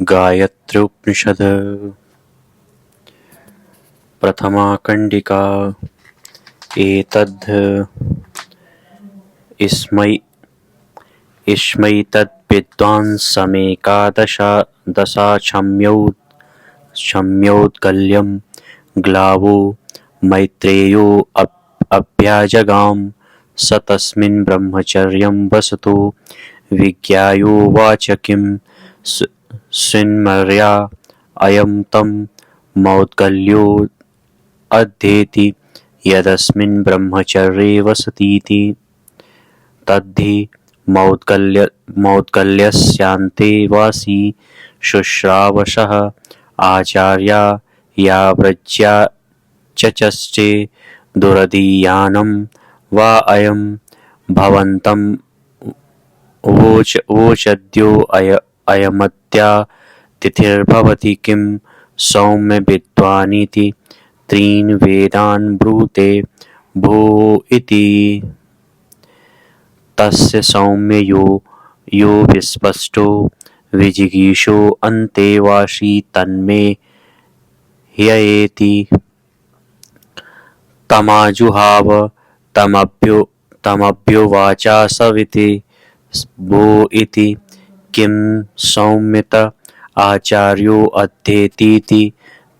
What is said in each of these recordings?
गायत्र्योपनिषद प्रथमा कंडिका। एतद् इस्मैतद्विद्वांसमेकादशाक्षम्योत्कल्यं ग्लावो मैत्रेयो अभ्याजगाम। स तस्मिन् ब्रह्मचर्यं वसतो विज्ञायोवाच किं स्विन्मर्या अयं तं मौद्गल्यो अध्येति यदस्मिन् ब्रह्मचर्ये वसतीति। तद्धि मौद्गल्यस्यान्ते वासी शुश्रावसः आचार्या यावृज्या चचष्टे दुरदीयानं वा अयं भवन्तम् वोचद्यो अयमद्या तिथिर्भवति किं सौम्य विद्वानिति त्रीन् वेदान् ब्रूते भोः इति। तस्य सौम्य यो विस्पष्टो विजिगीषो अन्ते वासी तन्मे ह्येति। तमाजुहाव तमभ्योवाचा सविति भो इति। किं सौम्यत आचार्यो अध्येतीति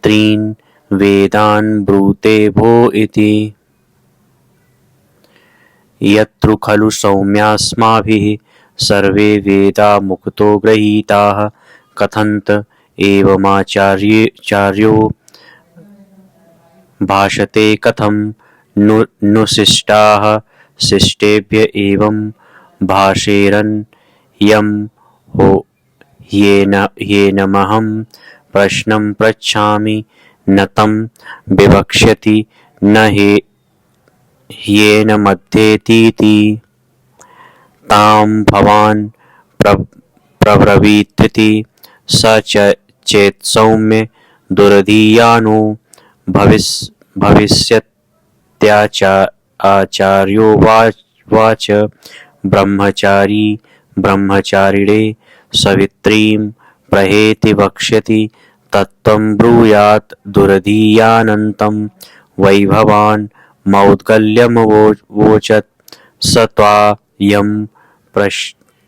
त्रीन् वेदान् ब्रूते भो इति। यत्र खलु सौम्यास्माभिः सर्वे वेदा मुक्तो गृहीताः कथन्त एवमाचार्यो भाषते कथं नु शिष्टाः शिष्टेभ्य एवं भाषेरन् यं हो ह्येनमहं प्रश्नं पृच्छामि न तं विवक्ष्यति न ह्येनमध्येतीति। तां भवान् प्रब्रवीतीति स चेत्सौम्य दुरदीयानो भविष्यत्याचार्योवाच ब्रह्मचारी ब्रह्मचारिणे सवित्रीं प्रहेति वक्ष्यति तत्त्वं ब्रूयात् दुरदीयानन्तं वै भवान् मौद्गल्यमवोचत्। स त्वायं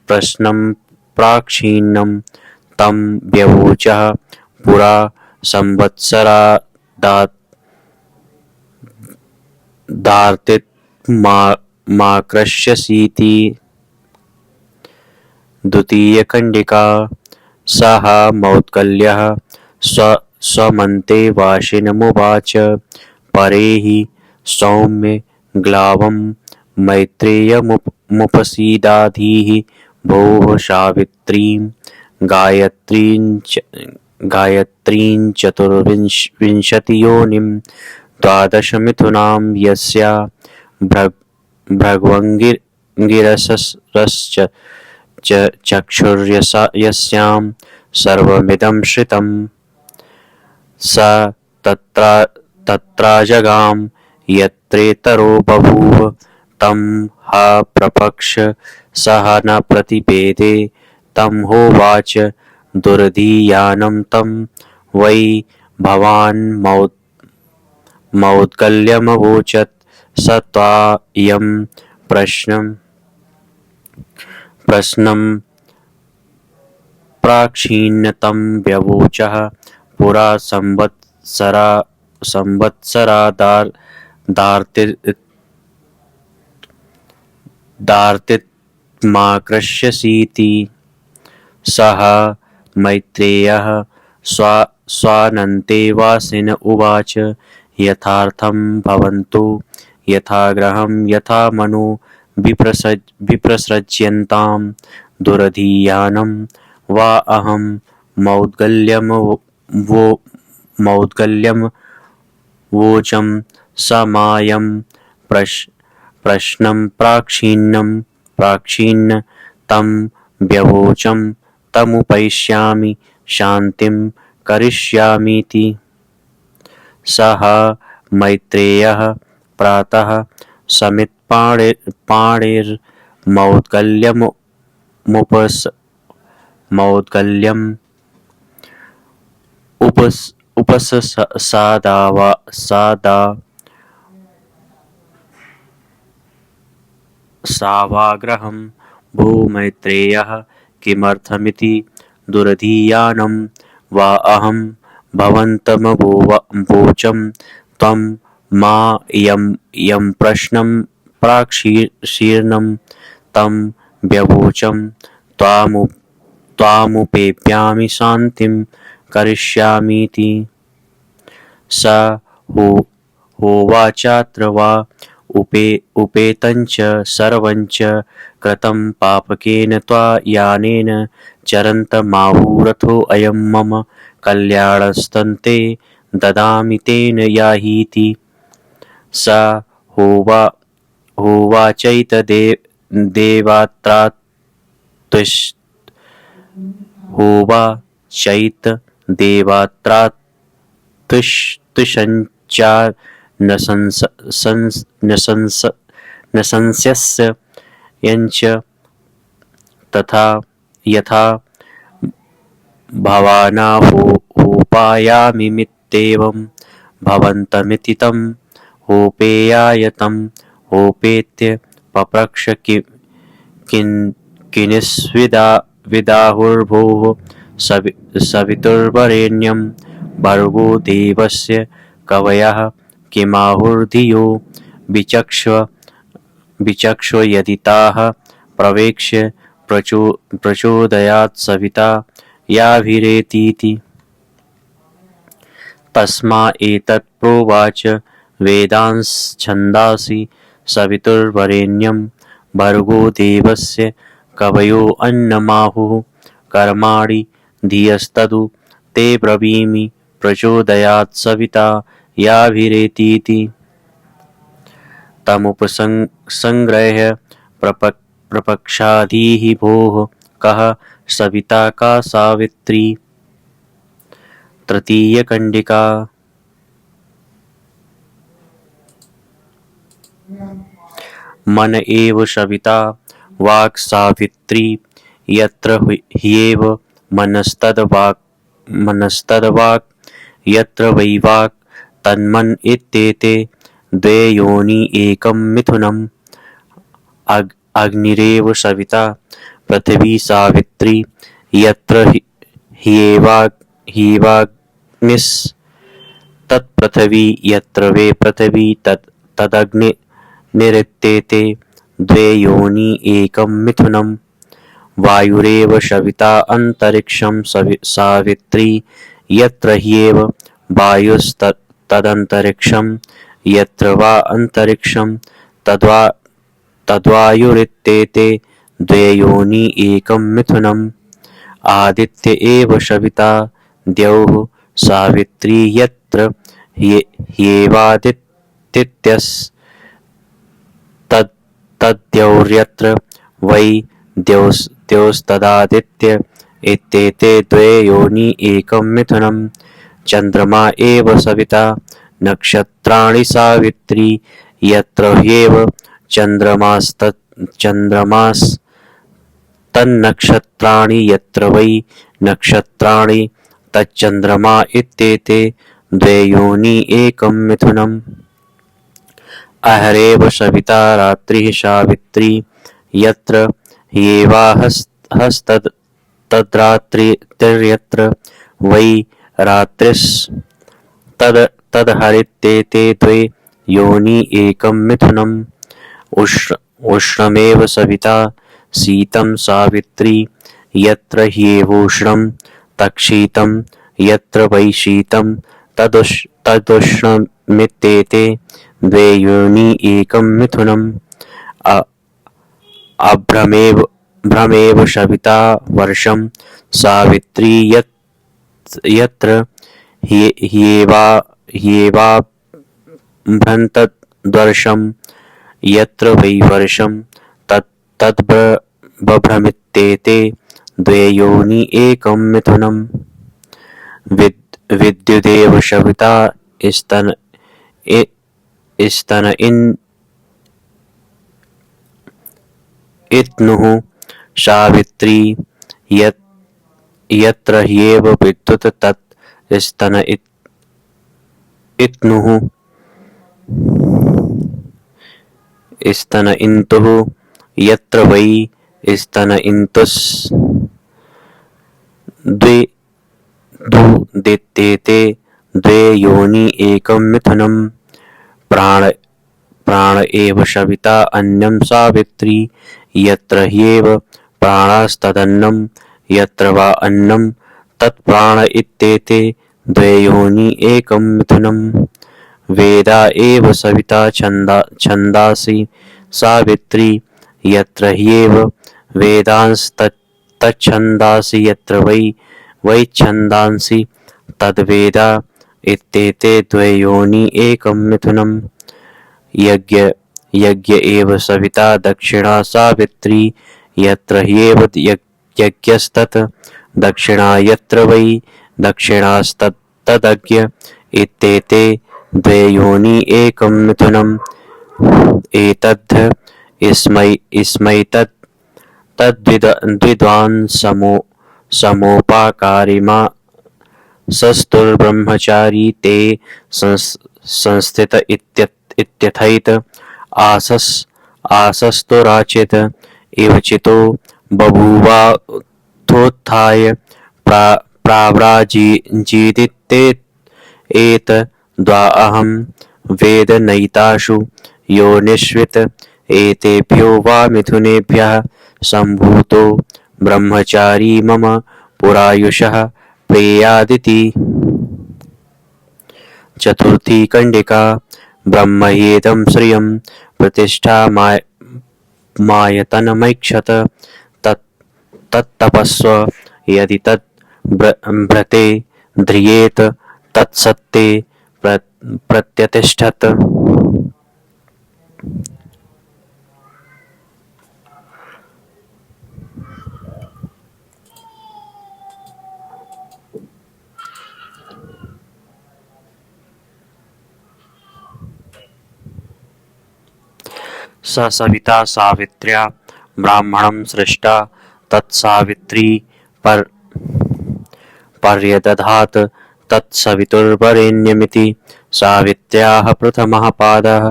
प्रश्नं प्राक्षीण्यं तं व्यवोचः पुरा संवत्सरादार्तिमाकृष्यसीति। द्वितीयकण्डिका। सः मौद्गल्यः स्वमन्ते वासिनमुवाच परे हि सौम्य ग्लावं मैत्रेयमुपसीदाधीः भोः सावित्रीं गायत्रीं चतुर्विंशतियोनिं द्वादशमिथुनां यस्या भृग्वङ्गिरसश्च चक्षुर्यस्यां सर्वमिदं श्रितं। स तत्राजगाम यत्रेतरो बभूव तं हा प्रपक्ष सः न प्रतिपेदे। तं होवाच दुरदीयानं तं वै भवान् मौद्गल्यमवोचत्। स त्वायं प्रश्नं प्राक्षीण्य तं व्यवोचः पुरा संवत्सरादार्तिमाकृष्यसीति। सः मैत्रेयः स्वानन्ते वासिन उवाच यथार्थं भवन्तो यथाग्रहं यथा मनो विप्रसृज्यन्तां दुरदीयानं वा अहं मौद्गल्यमवोचं। स मायं प्रश्नं प्राक्षीण्य तं व्यवोचं तमुपैष्यामि शान्तिं करिष्यामीति। सः मैत्रेयः प्रातः समित्पाणिर्मौद्गल्यं उपसावाग्रहं भूमैत्रेयः किमर्थमिति दुरधीयानं वा अहं भवन्तमवोचं त्वं मा यं प्रश्नं प्राक्षीर्णं तं व्यवोचं त्वामुपेप्यामि शान्तिं करिष्यामीति। स होवाचात्र वा उपेतञ्च सर्वञ्च कृतं पापकेन त्वा यानेन चरन्तमाहुरथोऽयं मम कल्याणस्तन्ते ददामि तेन याहीति। स होवाचैतदेवात्रात्तुष्यञ्चा न संस्यस्य यञ्च तथा यथा भवानाहोपायामित्येवं भवन्तमिति तं होपेयाय तं होपेत्य पप्रच्छ किन्निस्विदाहुर्भोः सवितुर्वरेण्यं भर्गो देवस्य कवयः किमाहुर्धियो विचक्ष्व यदि ताः प्रवेक्ष्य प्रचोदयात् सविता याभिरेतीति। तस्मा एतत् प्रोवाच वेदांश्छन्दांसि सवितुर्वरेण्यं भर्गो देवस्य कवयो अन्नमाहुः कर्माणि धियस्तदु ते ब्रवीमि प्रचोदयात् सविता याभिरेतीति। तमुपसंग्रह्य प्रपक्षाधीः भोः कः सविता का सावित्री। तृतीयकण्डिका। मन एव सविता वाक् सावित्री यत्र ह्येव मनस्तद्वाक् यत्र वै वाक् तन्मन इत्येते द्वे योनि एकं मिथुनम्। अग्निरेव सविता पृथिवी सावित्री यत्र ह्येवाग्निस्तत्पृथिवी यत्र वे पृथिवी तदग्निरित्येते द्वे योनि एकं मिथुनम्। वायुरेव सविता अन्तरिक्षं सावित्री यत्र ह्येव वायुस्तदन्तरिक्षं यत्र वा अन्तरिक्षं तद्वायुरित्येते द्वे योनि एकं मिथुनम्। आदित्य एव सविता द्यौः सावित्री यत्र ह्येवादित्यस्तद्द्यौर्यत्र वै द्यौस्तदादित्य इत्येते द्वे योनि एकं मिथुनम्। चन्द्रमा एव सविता नक्षत्राणि सावित्री यत्र ह्येव चन्द्रमास्तन्नक्षत्राणि यत्र वै नक्षत्राणि तच्चन्द्रमा इत्येते द्वे योनि एकं मिथुनम्। अहरेव सविता रात्रिः सावित्री यत्र ह्येवाहस्तद्रात्रिर्यत्र वै रात्रिस्तदहरित्येते द्वे योनि एकं मिथुनम्। उष्णमेव सविता शीतं सावित्री यत्र ह्येवोष्णं तत्शीतं यत्र वै शीतं तदुष्णमित्येते द्वे योनि एकं मिथुनम्। भ्रमेव सविता वर्षं सावित्री यत्र ह्येवाभ्रन्तद्वर्षं यत्र वै वर्षं तद्बभ्रमित्येते द्वे योनि एकं मिथुनम्। विद्युदेव सविता स्तन इत्नुः सावित्री यत्र ह्येव विद्युत् तत् स्तन इत्नुः स्तन इंतुः यत्र वै स्तन इंतुस् द्वे दित्येते द्वे योनि एकं मिथुनं प्राण प्राण एव सविता अन्यं सावित्री यत्र ह्येव प्राणास्तदन्नं यत्र वा अन्नं तत्प्राण इत्येते द्वे योनि एकं मिथुनं वेदा एव सविता छन्दांसि सावित्री यत्र ह्येव वेदांस्तच्छन्दांसि यत्र वै छन्दांसि तद्वेदा इत्येते द्वे योनि एकं मिथुनं यज्ञ एव सविता दक्षिणा सावित्री यत्र ह्येव यज्ञस्तत् दक्षिणा यत्र वै दक्षिणास्तदज्ञ इत्येते द्वे योनि एकं मिथुनम् एतद्ध इस्मै तद्विद्वान् समोपाकारिमा सस्तुर्ब्रह्मचारी ते संस्थित इत्यथैत आसस्तुराचित इव चितो बभूवाथोत्थाय प्राव्राजिदित्येत द्वाअहं वेद नयितासु योनिष्वित एतेभ्यो वा मिथुनेभ्यः सम्भूतो ब्रह्मचारी मम पुरायुषः प्रेयादिति। चतुर्थी कंडिका ब्रह्मयेदं श्रियं प्रतिष्ठा मायतनमैक्षत तत्तपस्व यदि तद्भ्रते ध्रियेत तत्सत्ते प्रत्यतिष्ठत। स सविता सावित्र्या ब्राह्मणं सृष्टा तत्सावित्री पर्यदधात तत्सवितुर्वरेण्यमिति सावित्र्याः प्रथमः पादः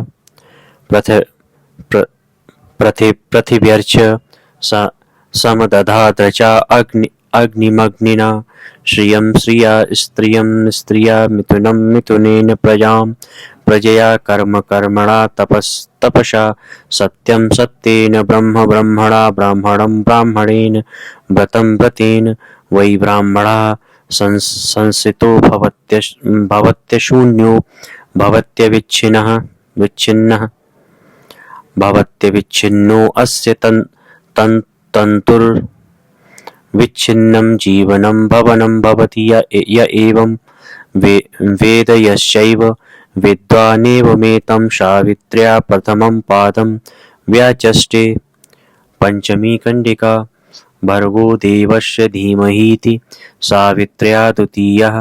पृथिव्यर्च समदधाद्रचा अग्निमग्निना श्रियं श्रिया स्त्रिया मिथुनं मिथुनेन प्रजया कर्मणा तपसा सत्यं सत्येन ब्रह्मणा ब्राह्मणं ब्राह्मणेन व्रतं व्रतेन वै ब्राह्मणः संसितो भवत्यशून्यो भवत्यविच्छिन्नो अस्य तन्तुर्विच्छिन्नं जीवनं भवनं भवति य एवं वेद यश्चैव विद्वानेवमेतं सावित्र्या प्रथमं पादं व्याचष्टे। पंचमी कंडिका भर्गो देवस्य धीमहीति सावित्र्या द्वितीयः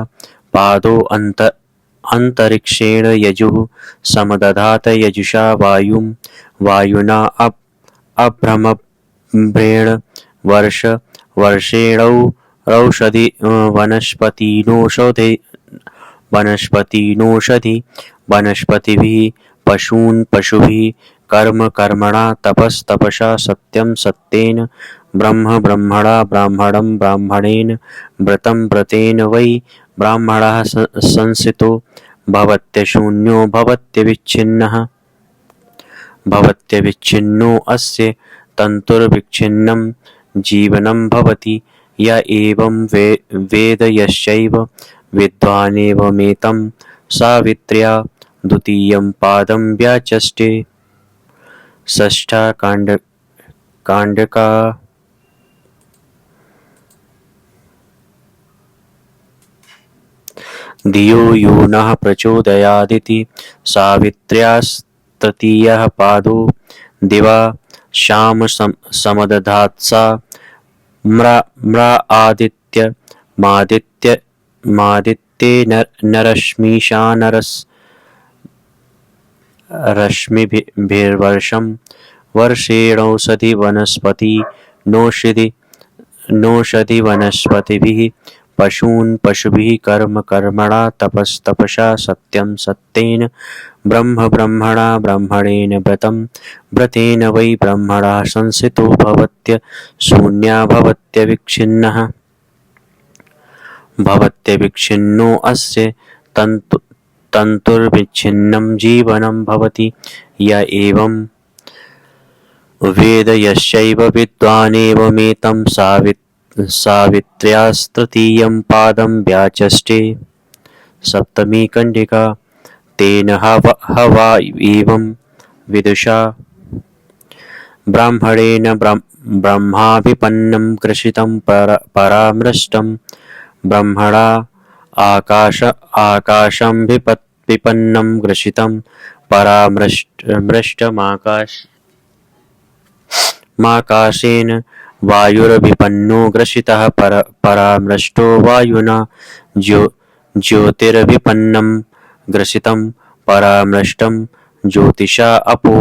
पादो अंतरिक्षेण यजुः समदधात यजुषा वायुना अभ्रमभ्रेण वर्षेणौषधि वनस्पतिभिः पशुभिः कर्मणा तपसा सत्यं सत्येन ब्रह्मणा ब्राह्मणं ब्राह्मणेन व्रतं व्रतेन वै ब्राह्मणः संसितो भवत्यशून्यो भवत्यविच्छिन्नो अस्य तन्तुर्विच्छिन्नं जीवनं भवति य एवं वेद यश्चैव विद्वानेवमेतं सावित्र्या द्वितीयं पादं व्याचष्टे। षष्ठा काण्डका धियो यो नः प्रचोदयादिति सावित्र्यास्तृतीयः पादो दिवा श्याम समदधात्सा म्रा आदित्ये रश्मिभिर्वर्षं वर्षेणौषधि वनस्पतिभिः पशून् पशुभिः कर्म कर्मणा तपस्तपसा सत्यं सत्येन ब्रह्म ब्रह्मणा ब्रह्मणेन व्रतं व्रतेन वै ब्रह्मणा संसितो भवत्य शून्या भवत्यविच्छिन्नः भवत्यविच्छिन्नो अस्य तन्तुर्विच्छिन्नं जीवनं भवति य एवं वेद यस्यैव विद्वानेवमेतं सावित्र्यास्तृतीयं पादं व्याचष्टे सप्तमी कंडिका तेन हवा एवं विदुषा ब्राह्मणेन ब्रह्माभिपन्नं कृषितं परामृष्टं ब्रह्मणा आकाशं विपन्नं कृषितं परामृष्टमाकाशेन वायुरभिपन्नो ग्रसितः परामृष्टो वायुना ज्योतिरभिपन्नं ग्रसितं परामृष्टं ज्योतिषा अपो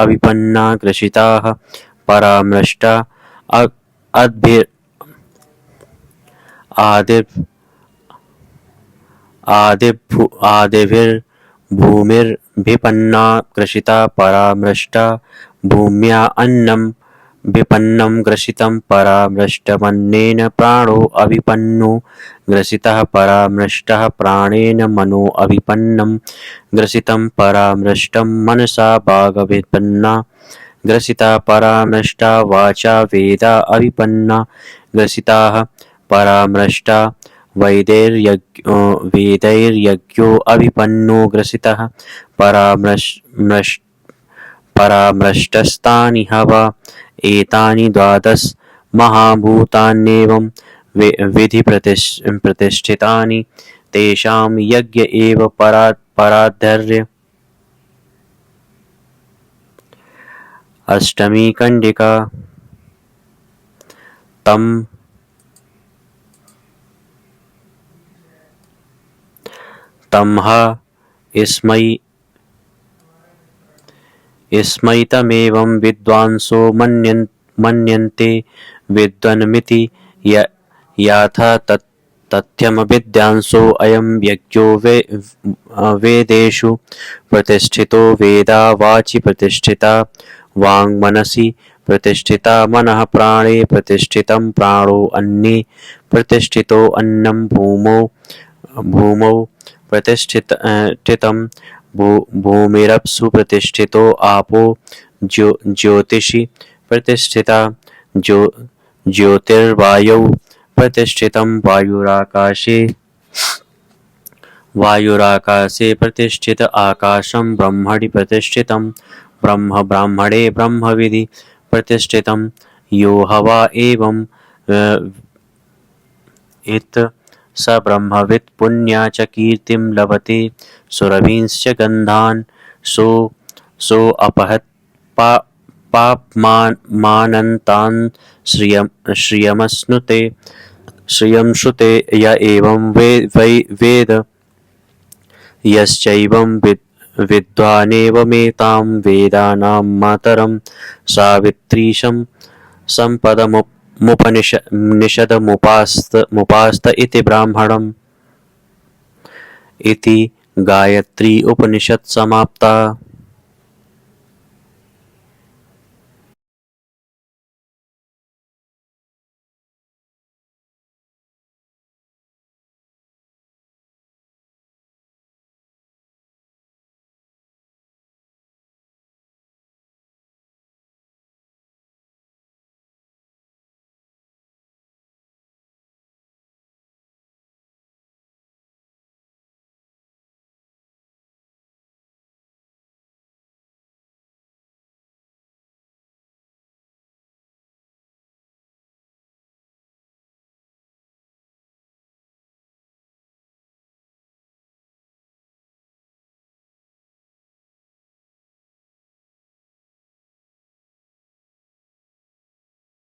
अभिपन्ना ग्रसिताः परामृष्टा आदिभिर्भूमिर्भिपन्ना ग्रसिता परामृष्टा भूम्या अन्नं विपन्नं ग्रसितं परामृष्टमन्नेन प्राणो अभिपन्नो ग्रसितः परामृष्टः प्राणेन मनो अभिपन्नं ग्रसितं परामृष्टं मनसा वागभिपन्ना ग्रसिता परामृष्टा वाचा वेदा अभिपन्ना ग्रसिताः परामृष्टा वेदैर्यज्ञो अभिपन्नो ग्रसितः परामृष्टस्तानि हवा एतानि द्वादश महाभूतान्येवं विधि प्रतिष्ठितानि तेषां यज्ञ एव पराधर्य। अष्टमी कंडिका तमः स्मैतमेवं विद्वांसो मन्यन्ते विद्वन्मिति याथा तथ्यमविद्वांसो अयं यज्ञो वेदेषु प्रतिष्ठितो वेदा वाचि प्रतिष्ठिता वाङ् मनसि प्रतिष्ठिता मनः प्राणे प्रतिष्ठितं प्राणो अन्ने प्रतिष्ठितो अन्नं भूमौ प्रतिष्ठितं भूमिरप्सु प्रतिष्ठितो आपो ज्योतिषि प्रतिष्ठिता ज्योतिर्वायौ प्रतिष्ठितं वायुराकाशे प्रतिष्ठित आकाशं ब्रह्मणि प्रतिष्ठितं ब्रह्म ब्राह्मणे ब्रह्मविदि प्रतिष्ठितं यो हवा एवं इत स ब्रह्मवित् पुण्या च कीर्तिं लभते सुरभींश्च गन्धान् सो अपहत् पाप्मानन्तान् श्रियमश्नुते य एवं वेद यश्चैवं विद्वानेवमेतां वेदानां मातरं सावित्रीशं सम्पदमुपनिषदमुपास्त इति ब्राह्मणम् इति गायत्री उपनिषत् समाप्ता।